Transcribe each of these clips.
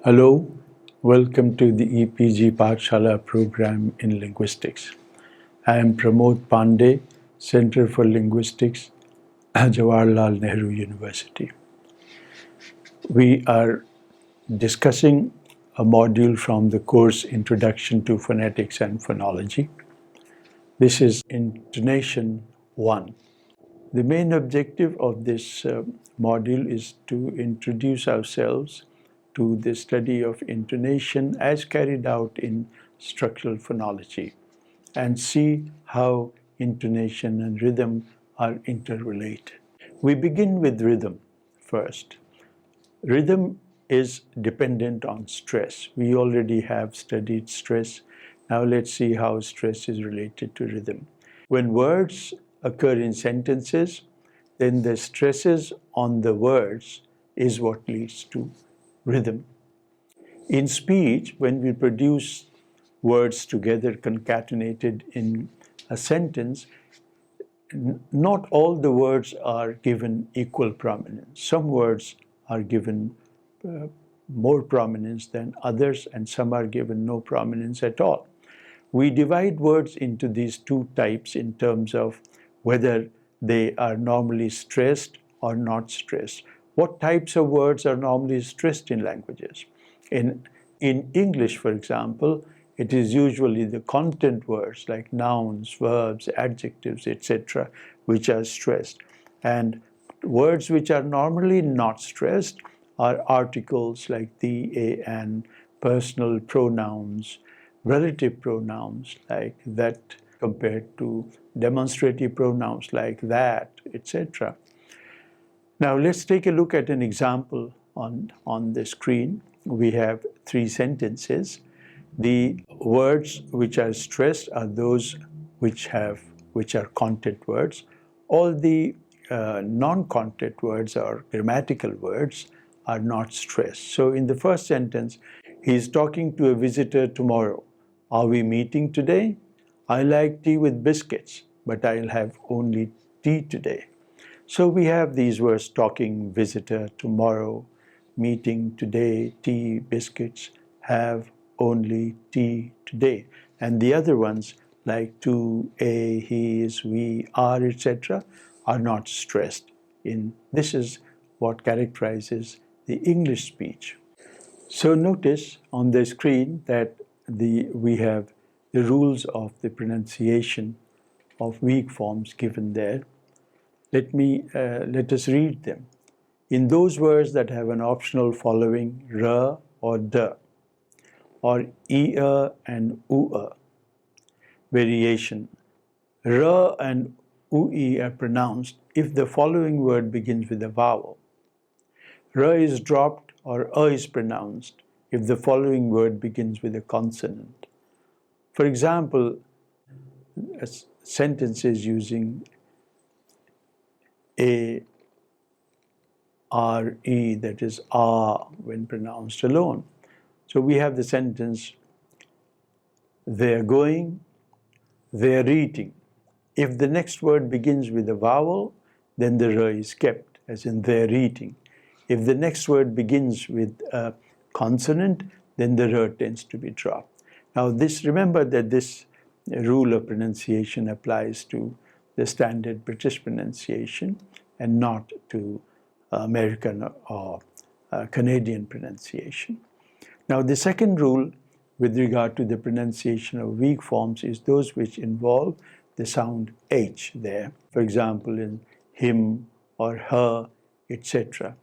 Hello, welcome to the EPG Pathshala program in linguistics. I am Pramod Pandey, Center for Linguistics at Jawaharlal Nehru University. We are discussing a module from the course Introduction to Phonetics and Phonology. This is Intonation-I. The main objective of this module is to introduce ourselves to the study of intonation as carried out in structural phonology and see how intonation and rhythm are interrelated. We begin with rhythm first. Rhythm is dependent on stress. We already have studied stress. Now let's see how stress is related to rhythm. When words occur in sentences, then the stresses on the words is what leads to rhythm. In speech, when we produce words together concatenated in a sentence, not all the words are given equal prominence. Some words are given more prominence than others, and some are given no prominence at all. We divide words into these two types in terms of whether they are normally stressed or not stressed. What types of words are normally stressed in languages? In English, for example, it is usually the content words like nouns, verbs, adjectives, etc., which are stressed. And words which are normally not stressed are articles like the, a, and, personal pronouns, relative pronouns like that compared to demonstrative pronouns like that, etc. Now let's take a look at an example on the screen. We have three sentences. The words which are stressed are those which are content words. All the non-content words or grammatical words are not stressed. So in the first sentence, he is talking to a visitor tomorrow. Are we meeting today? I like tea with biscuits, but I'll have only tea today. So we have these words: talking, visitor, tomorrow, meeting, today, tea, biscuits, have only tea today. And the other ones like to, a, he, is, we, are, etc. are not stressed. This is what characterizes the English speech. So notice on the screen that we have the rules of the pronunciation of weak forms given there. Let us read them. In those words that have an optional following r or d, or e-er and u-er, variation. R and ue are pronounced if the following word begins with a vowel. R is dropped or is pronounced if the following word begins with a consonant. For example, sentences using a, re, that is ah when pronounced alone. So we have the sentence, they're going, they're eating. If the next word begins with a vowel, then the r is kept, as in they're eating. If the next word begins with a consonant, then the r tends to be dropped. Now remember that this rule of pronunciation applies to the standard British pronunciation and not to American or Canadian pronunciation. Now the second rule with regard to the pronunciation of weak forms is those which involve the sound H there. For example, in him or her, etc.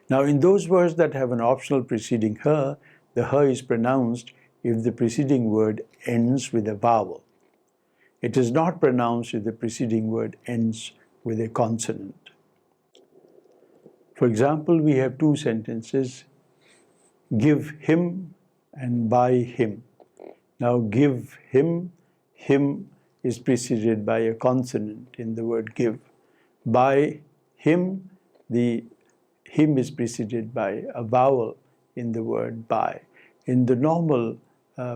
Now in those words that have an optional preceding her, the her is pronounced if the preceding word ends with a vowel. It is not pronounced if the preceding word ends with a consonant. For example, we have two sentences, give him and buy him. Now give him is preceded by a consonant in the word give. Buy him, the him is preceded by a vowel in the word buy. In the normal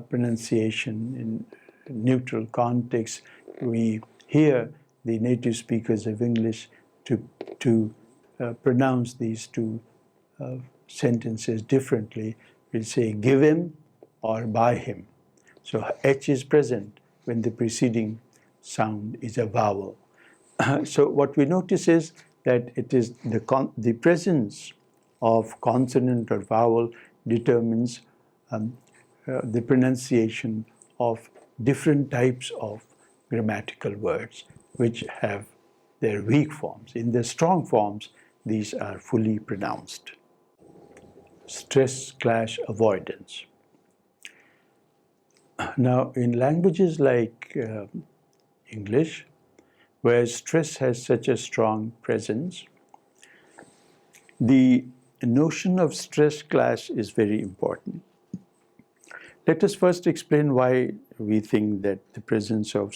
pronunciation, in neutral context, we hear the native speakers of English to pronounce these two sentences differently. We'll say give him or buy him. So H is present when the preceding sound is a vowel. So what we notice is that it is the presence of consonant or vowel determines the pronunciation of different types of grammatical words which have their weak forms. In their strong forms, these are fully pronounced. Stress clash avoidance. Now, in languages like English, where stress has such a strong presence, the notion of stress clash is very important. Let us first explain why we think that the presence of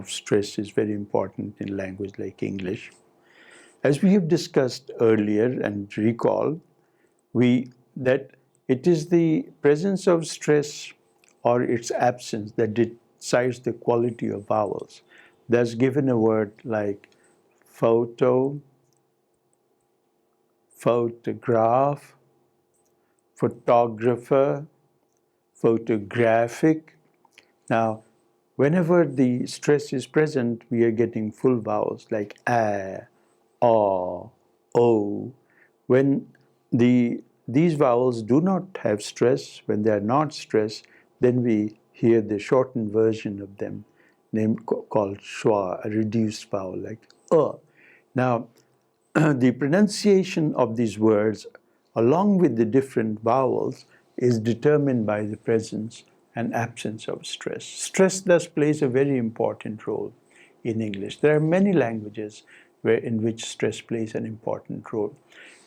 stress is very important in language like English. As we have discussed earlier and recall, that it is the presence of stress or its absence that decides the quality of vowels. Thus, given a word like photo, photograph, photographer, photographic. Now, whenever the stress is present, we are getting full vowels like a, o, o. When these vowels do not have stress, when they are not stressed, then we hear the shortened version of them, called schwa, a reduced vowel like Now, the pronunciation of these words, along with the different vowels, is determined by the presence and absence of stress. Stress thus plays a very important role in English. There are many languages in which stress plays an important role.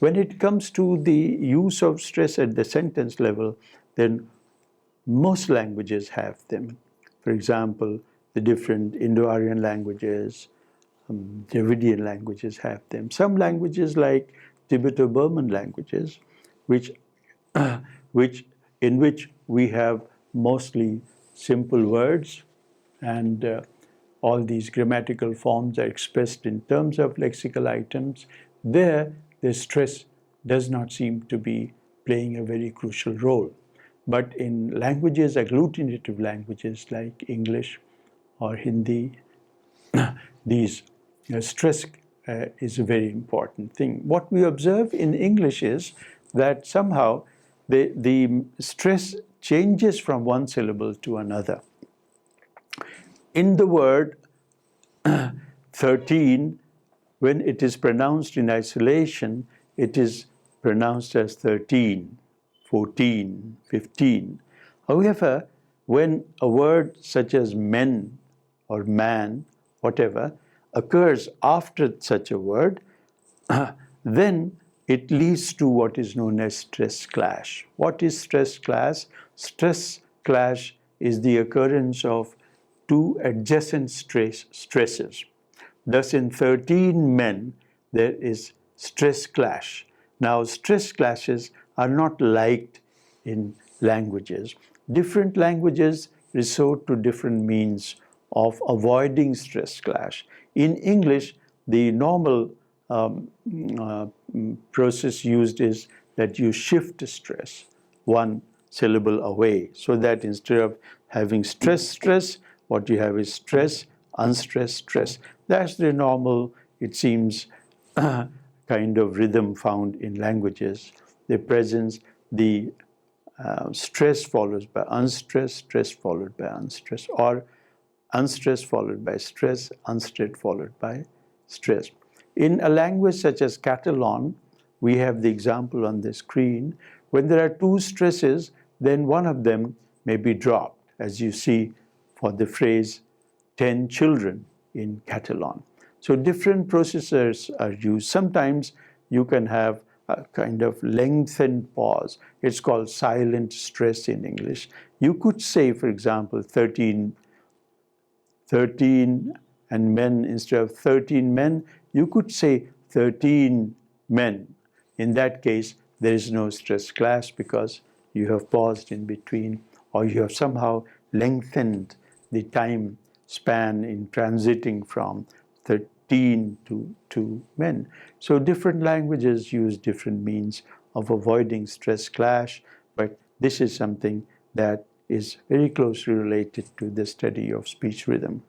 When it comes to the use of stress at the sentence level, then most languages have them. For example, the different Indo-Aryan languages, Dravidian languages have them. Some languages like Tibeto-Burman languages, in which we have mostly simple words, and all these grammatical forms are expressed in terms of lexical items. There, the stress does not seem to be playing a very crucial role. But in languages, agglutinative languages like English or Hindi, these stress is a very important thing. What we observe in English is that somehow the stress changes from one syllable to another. In the word 13, when it is pronounced in isolation, it is pronounced as 13, 14, 15. However, when a word such as men or man, whatever, occurs after such a word, then it leads to what is known as stress clash. What is stress clash? Stress clash is the occurrence of two adjacent stresses. Thus, in 13 men, there is stress clash. Now, stress clashes are not liked in languages. Different languages resort to different means of avoiding stress clash. In English, the normal process used is that you shift stress one syllable away, so that instead of having stress, what you have is stress, unstressed, stress. That's the normal, it seems, kind of rhythm found in languages. The presence, the stress follows by unstressed, stress followed by unstressed, or unstressed followed by stress, unstressed followed by stress. In a language such as Catalan, we have the example on the screen. When there are two stresses, then one of them may be dropped, as you see for the phrase 10 children in Catalan. So different processors are used. Sometimes you can have a kind of lengthened pause. It's called silent stress in English. You could say, for example, 13 and men instead of 13 men. You could say 13 men. In that case, there is no stress clash because you have paused in between, or you have somehow lengthened the time span in transiting from 13 to men. So different languages use different means of avoiding stress clash, but this is something that is very closely related to the study of speech rhythm.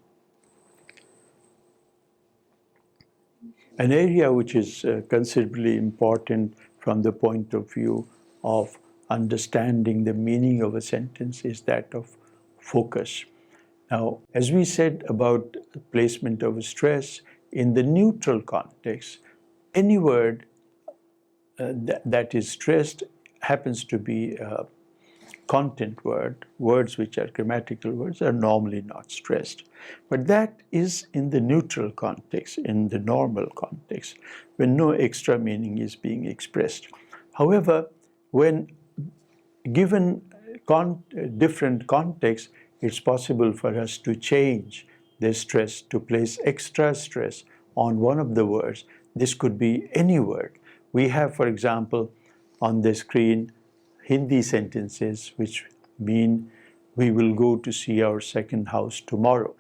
An area which is considerably important from the point of view of understanding the meaning of a sentence is that of focus. Now, as we said about placement of stress, in the neutral context, any word that is stressed happens to be a content word. Words which are grammatical words are normally not stressed. But that is in the neutral context, in the normal context, when no extra meaning is being expressed. However, when given different contexts, it's possible for us to change the stress, to place extra stress on one of the words. This could be any word. We have, for example, on the screen, Hindi sentences which mean we will go to see our second house tomorrow.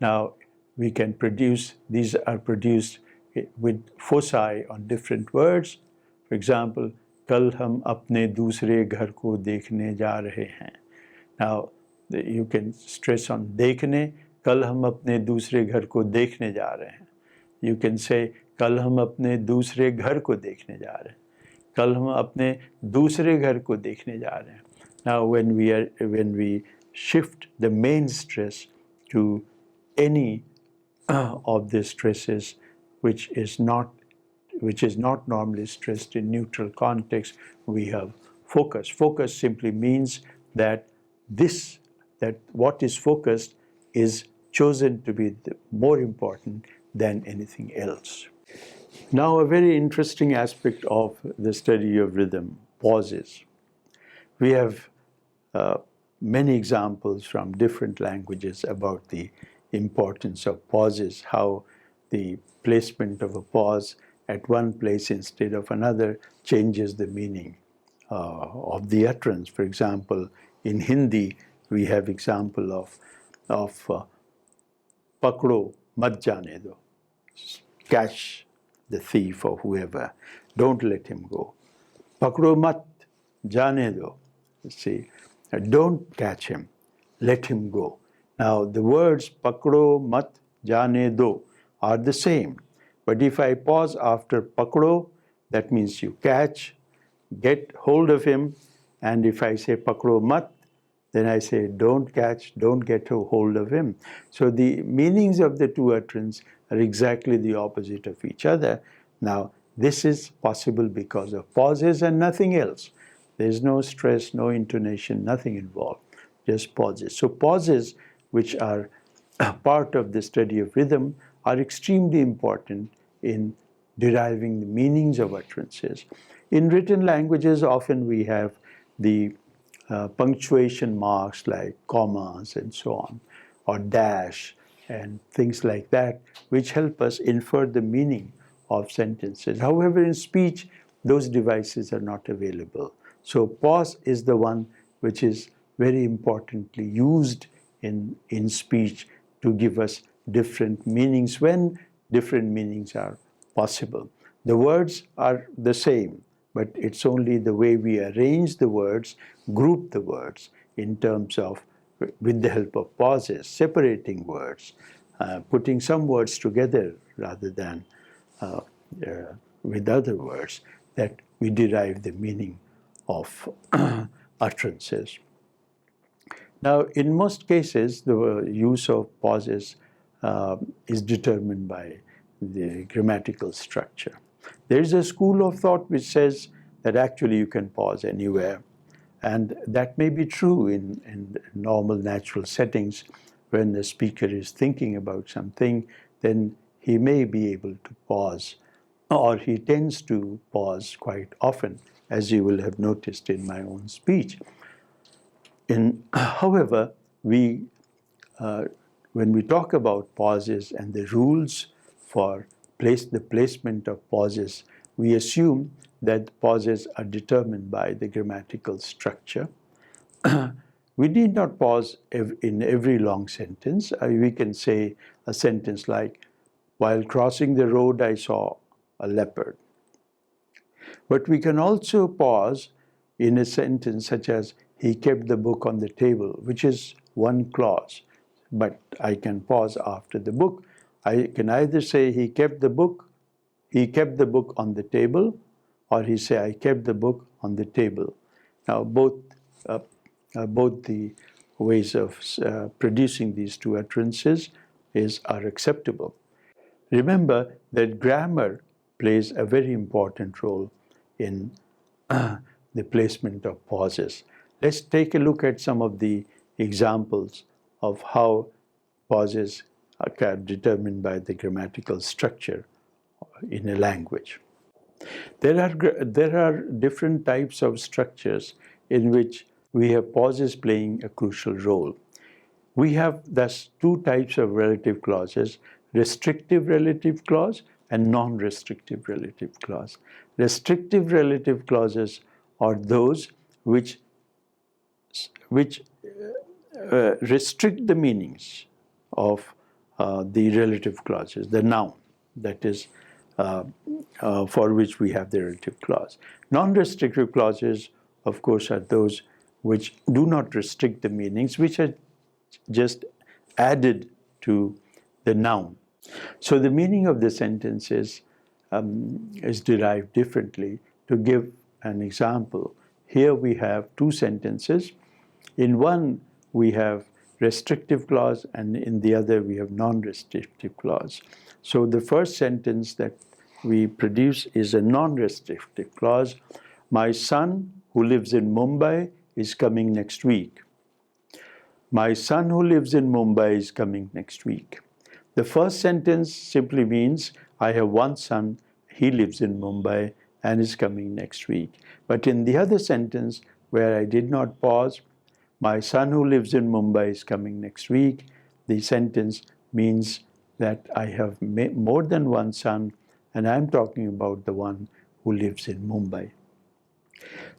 Now, we can produce, these are produced with foci on different words. For example, कल हम अपने दूसरे घर को देखने जा रहे हैं. Now, you can stress on देखने, कल हम अपने दूसरे घर को देखने जा रहे हैं. You can say, कल हम अपने दूसरे घर को देखने जा रहे हैं. कल हम अपने दूसरे घर को देखने जा रहे हैं. Now, when we shift the main stress to any of the stresses which is not normally stressed in neutral context, we have focus. Focus simply means that what is focused is chosen to be more important than anything else. Now, a very interesting aspect of the study of rhythm, pauses. We have many examples from different languages about the importance of pauses, how the placement of a pause at one place instead of another changes the meaning of the utterance. For example, in Hindi, we have example of pakdo mat jane do, catch the thief or whoever, don't let him go. Pakdo mat jane do, see, don't catch him, let him go. Now, the words pakdo mat jane do are the same. But if I pause after pakdo, that means you catch, get hold of him. And if I say pakdo mat, then I say don't catch, don't get a hold of him. So the meanings of the two utterances are exactly the opposite of each other. Now, this is possible because of pauses and nothing else. There's no stress, no intonation, nothing involved, just pauses. So pauses, which are part of the study of rhythm, are extremely important in deriving the meanings of utterances. In written languages, often we have the punctuation marks like commas and so on, or dash and things like that, which help us infer the meaning of sentences. However, in speech, those devices are not available. So pause is the one which is very importantly used in speech to give us different meanings when different meanings are possible. The words are the same, but it's only the way we arrange the words, group the words in terms of, with the help of pauses, separating words, putting some words together rather than with other words, that we derive the meaning of utterances. Now, in most cases, the use of pauses is determined by the grammatical structure. There is a school of thought which says that actually you can pause anywhere, and that may be true in normal natural settings. When the speaker is thinking about something, then he may be able to pause, or he tends to pause quite often, as you will have noticed in my own speech. However, when we talk about pauses and the rules for the placement of pauses, we assume that pauses are determined by the grammatical structure. We need not pause in every long sentence. We can say a sentence like, while crossing the road, I saw a leopard. But we can also pause in a sentence such as, he kept the book on the table, which is one clause. But I can pause after the book. I can either say he kept the book on the table, or he say, I kept the book on the table. Now, both the ways of producing these two utterances are acceptable. Remember that grammar plays a very important role in the placement of pauses. Let's take a look at some of the examples of how pauses are determined by the grammatical structure in a language. There are different types of structures in which we have pauses playing a crucial role. We have thus two types of relative clauses: restrictive relative clause and non-restrictive relative clause. Restrictive relative clauses are those which restrict the meanings of the relative clauses, the noun, that is, for which we have the relative clause. Non-restrictive clauses, of course, are those which do not restrict the meanings, which are just added to the noun. So the meaning of the sentence is derived differently. To give an example, here we have two sentences. In one, we have restrictive clause, and in the other, we have non-restrictive clause. So the first sentence that we produce is a non-restrictive clause. My son, who lives in Mumbai, is coming next week. My son who lives in Mumbai is coming next week. The first sentence simply means I have one son, he lives in Mumbai and is coming next week. But in the other sentence, where I did not pause, my son who lives in Mumbai is coming next week, the sentence means that I have more than one son, and I'm talking about the one who lives in Mumbai.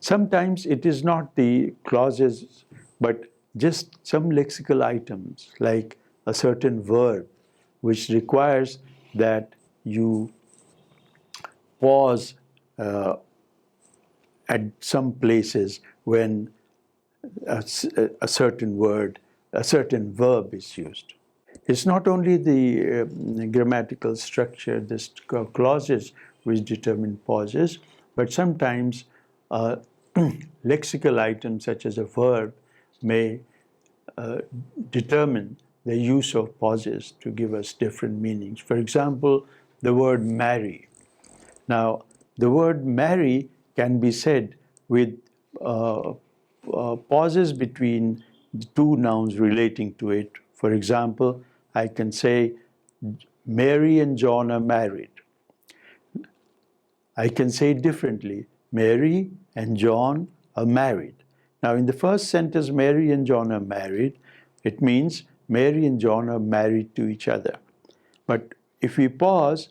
Sometimes it is not the clauses, but just some lexical items, like a certain verb, which requires that you pause at some places when a certain word, a certain verb is used. It's not only the grammatical structure, the clauses which determine pauses, but sometimes lexical items such as a verb may determine the use of pauses to give us different meanings. For example, the word marry. Now, the word marry can be said with pauses between the two nouns relating to it. For example, I can say, Mary and John are married. I can say it differently, Mary and John are married. Now, in the first sentence, Mary and John are married, it means Mary and John are married to each other. But if we pause,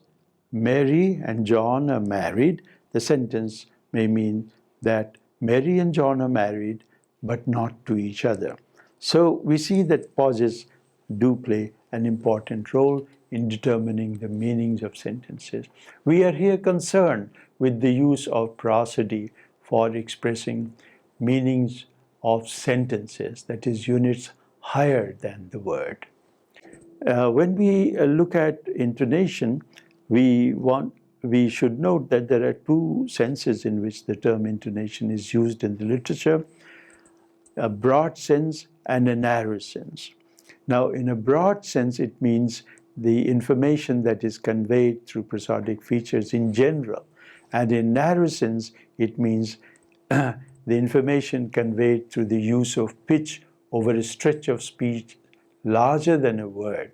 Mary and John are married, the sentence may mean that Mary and John are married, but not to each other. So we see that pauses do play an important role in determining the meanings of sentences. We are here concerned with the use of prosody for expressing meanings of sentences, that is, units higher than the word. When we look at intonation, we should note that there are two senses in which the term intonation is used in the literature: a broad sense and a narrow sense. Now, in a broad sense, it means the information that is conveyed through prosodic features in general. And in narrow sense, it means the information conveyed through the use of pitch over a stretch of speech larger than a word.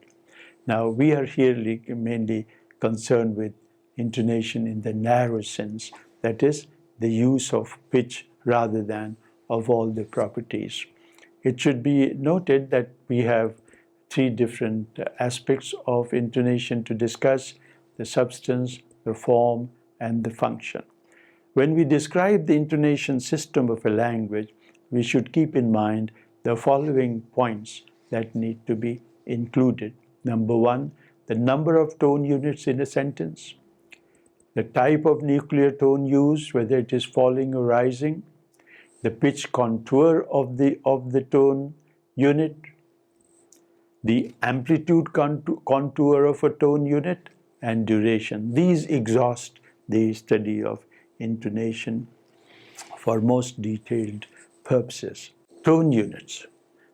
Now, we are here mainly concerned with intonation in the narrow sense, that is, the use of pitch rather than of all the properties. It should be noted that we have three different aspects of intonation to discuss: the substance, the form, and the function. When we describe the intonation system of a language, we should keep in mind the following points that need to be included. Number one, the number of tone units in a sentence. the type of nuclear tone used, whether it is falling or rising, the pitch contour of the tone unit, the amplitude contour of a tone unit, and duration. These exhaust the study of intonation for most detailed purposes. Tone units.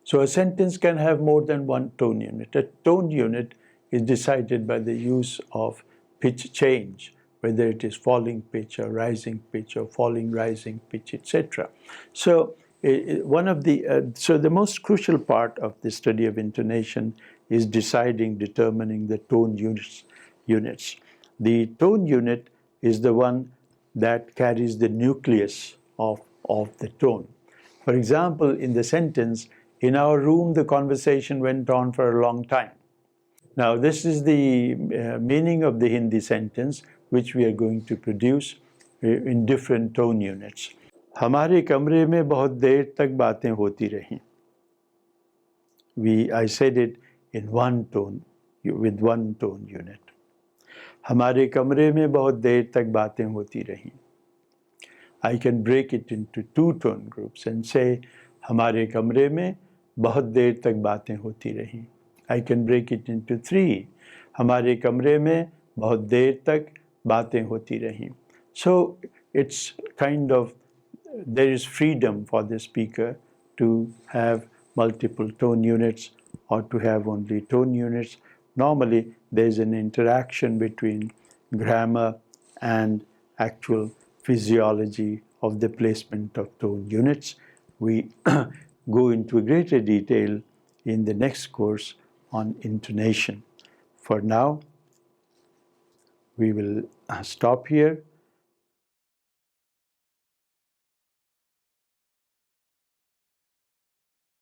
So a sentence can have more than one tone unit. A tone unit is decided by the use of pitch change, whether it is falling pitch or rising pitch or falling rising pitch, etc. So so the most crucial part of the study of intonation is determining the tone units. The tone unit is the one that carries the nucleus of the tone. For example, in the sentence, in our room, the conversation went on for a long time. Now, this is the meaning of the Hindi sentence, which we are going to produce in different tone units. हमारे कमरे में बहुत देर तक बातें होती रहीं. I said it in one tone, with one tone unit. हमारे कमरे में बहुत देर तक बातें होती रहीं. I can break it into two tone groups and say, हमारे कमरे में बहुत देर तक बातें होती रहीं. I can break it into three. हमारे कमरे में बहुत देर तक बातें होती रहीं. So it's kind of, there is freedom for the speaker to have multiple tone units or to have only tone units. Normally, there's an interaction between grammar and actual physiology of the placement of tone units. We go into greater detail in the next course on intonation. For now, we will stop here.